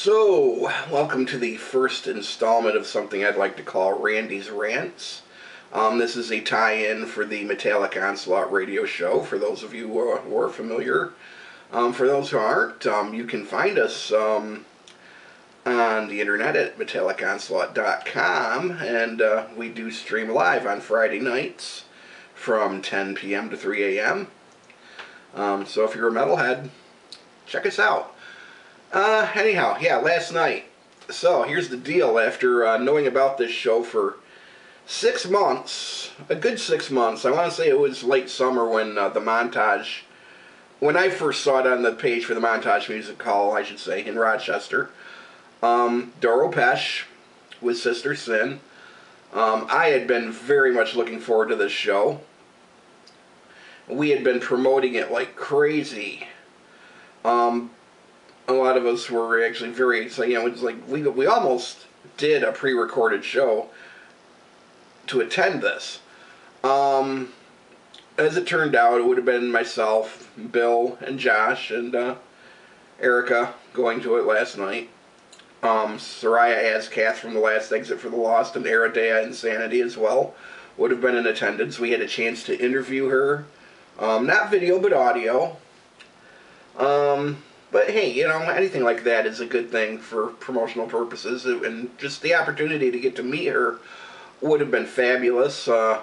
So, welcome to the first installment of something I'd like to call Randy's Rants. This is a tie-in for the Metallic Onslaught radio show, for those of you who are familiar. For those who aren't, you can find us on the internet at metalliconslaught.com, and we do stream live on Friday nights from 10 p.m. to 3 a.m. So if you're a metalhead, check us out. Anyhow, yeah, last night. So, here's the deal. After knowing about this show for 6 months, a good 6 months, I want to say it was late summer when the montage, when I first saw it on the page for the Montage Music Hall, I should say, in Rochester, Doro Pesch with Sister Sin. I had been very much looking forward to this show. We had been promoting it like crazy. A lot of us were actually very excited. You know, it's like we almost did a pre-recorded show to attend this. As it turned out, it would have been myself, Bill, and Josh, and Erica going to it last night. Soraya Azkath from The Last Exit for the Lost, and Aradea Insanity as well would have been in attendance. We had a chance to interview her. Not video, but audio. But hey, you know, anything like that is a good thing for promotional purposes, and just the opportunity to get to meet her would have been fabulous. You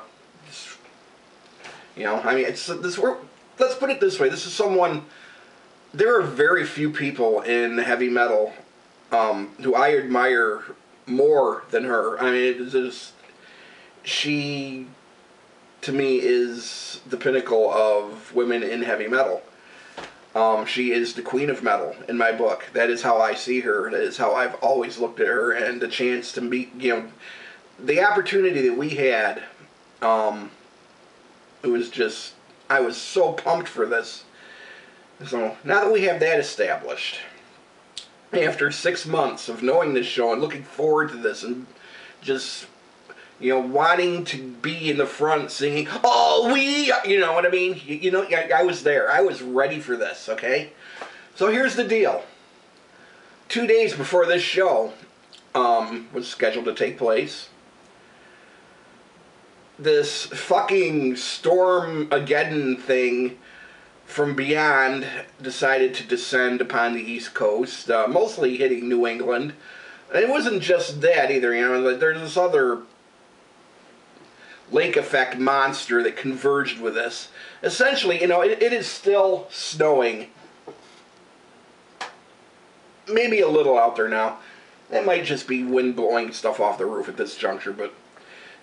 know, I mean, let's put it this way: this is someone. There are very few people in heavy metal who I admire more than her. I mean, she, to me, is the pinnacle of women in heavy metal. She is the queen of metal in my book. That is how I see her. That is how I've always looked at her. And the chance to meet, you know, the opportunity that we had, it was just, I was so pumped for this. So now that we have that established, after 6 months of knowing this show and looking forward to this and just, you know, wanting to be in the front singing, "Oh, we," you know what I mean? You know, I was there. I was ready for this, okay? So here's the deal. 2 days before this show was scheduled to take place, this fucking Stormageddon thing from beyond decided to descend upon the East Coast, mostly hitting New England. And it wasn't just that either, you know, there's this other lake effect monster that converged with this. Essentially, you know, it is still snowing. Maybe a little out there now. That might just be wind blowing stuff off the roof at this juncture, but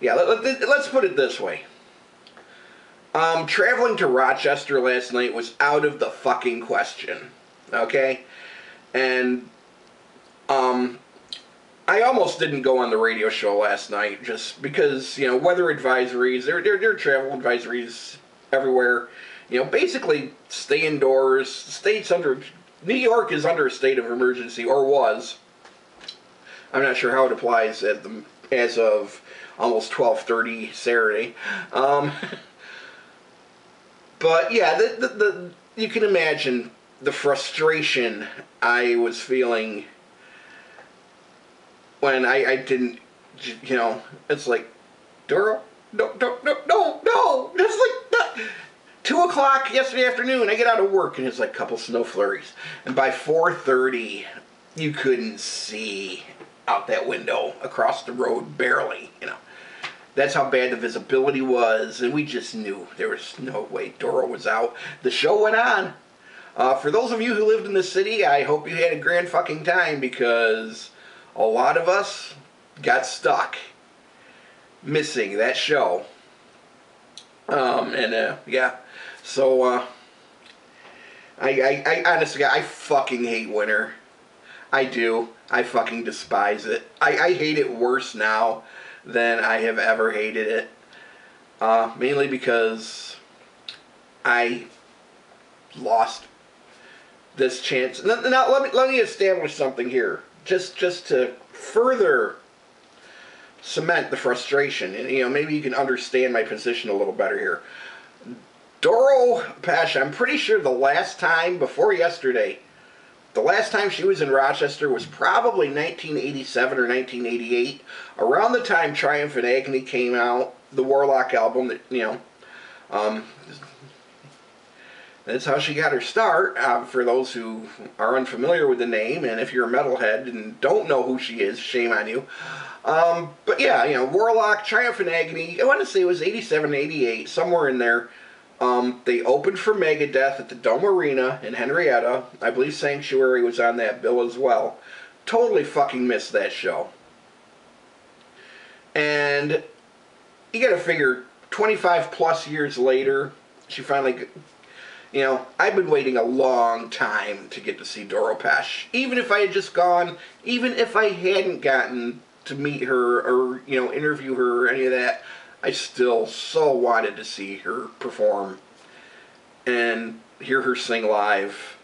yeah, let's put it this way. Traveling to Rochester last night was out of the fucking question. Okay? And I almost didn't go on the radio show last night just because, you know, weather advisories, there are travel advisories everywhere. You know, basically stay indoors. New York is under a state of emergency, or was. I'm not sure how it applies as of almost 12:30 Saturday. But yeah, you can imagine the frustration I was feeling when I didn't, you know, it's like, Doro, no, it's like 2 o'clock yesterday afternoon, I get out of work, and it's like a couple snow flurries, and by 4:30, you couldn't see out that window across the road, barely, you know. That's how bad the visibility was, and we just knew there was no way Doro was out. The show went on. For those of you who lived in the city, I hope you had a grand fucking time, because a lot of us got stuck missing that show. Yeah. So, I honestly, I fucking hate winter. I do. I fucking despise it. I hate it worse now than I have ever hated it. Mainly because I lost this chance. Now, let me establish something here. Just to further cement the frustration, and you know, maybe you can understand my position a little better here. Doro Pesch, I'm pretty sure the last time before yesterday The last time she was in Rochester was probably 1987 or 1988, around the time Triumph and Agony came out, the Warlock album that, that's how she got her start, for those who are unfamiliar with the name, and if you're a metalhead and don't know who she is, shame on you. But yeah, Warlock, Triumph and Agony, I want to say it was 87, 88, somewhere in there. They opened for Megadeth at the Dome Arena in Henrietta. I believe Sanctuary was on that bill as well. Totally fucking missed that show. And you gotta figure, 25 plus years later, she finally, I've been waiting a long time to get to see Doro Pesch. Even if I had just gone, even if I hadn't gotten to meet her or, interview her or any of that, I still so wanted to see her perform and hear her sing live.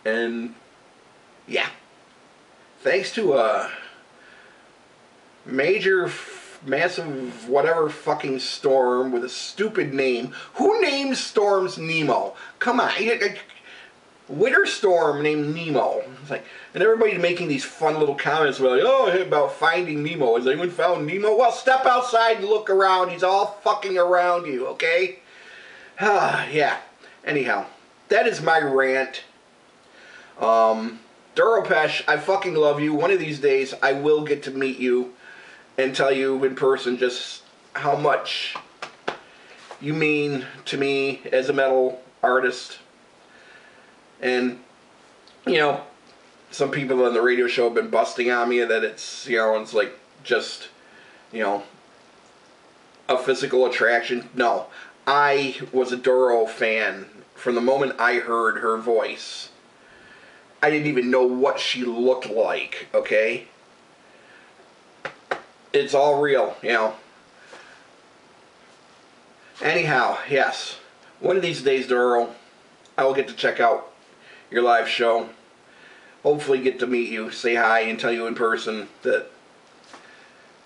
And yeah, thanks to a major, massive, whatever fucking storm with a stupid name. Who names storms Nemo? Come on. Winter storm named Nemo. It's like, and everybody's making these fun little comments about, about finding Nemo. Has anyone found Nemo? Well, step outside and look around. He's all fucking around you, okay? Yeah. Anyhow, that is my rant. Doro Pesch, I fucking love you. One of these days, I will get to meet you and tell you in person just how much you mean to me as a metal artist. And, some people on the radio show have been busting on me that it's, it's like just, a physical attraction. No, I was a Doro fan from the moment I heard her voice. I didn't even know what she looked like, okay? It's all real, Anyhow, yes. One of these days, Doro, I will get to check out your live show. Hopefully get to meet you, say hi, and tell you in person that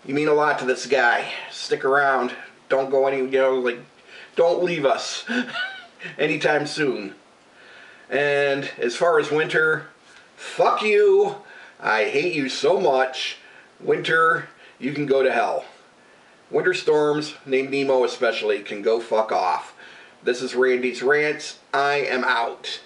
you mean a lot to this guy. Stick around. Don't go don't leave us anytime soon. And as far as Winter, fuck you. I hate you so much. Winter, you can go to hell. Winter storms, named Nemo especially, can go fuck off. This is Randy's Rants. I am out.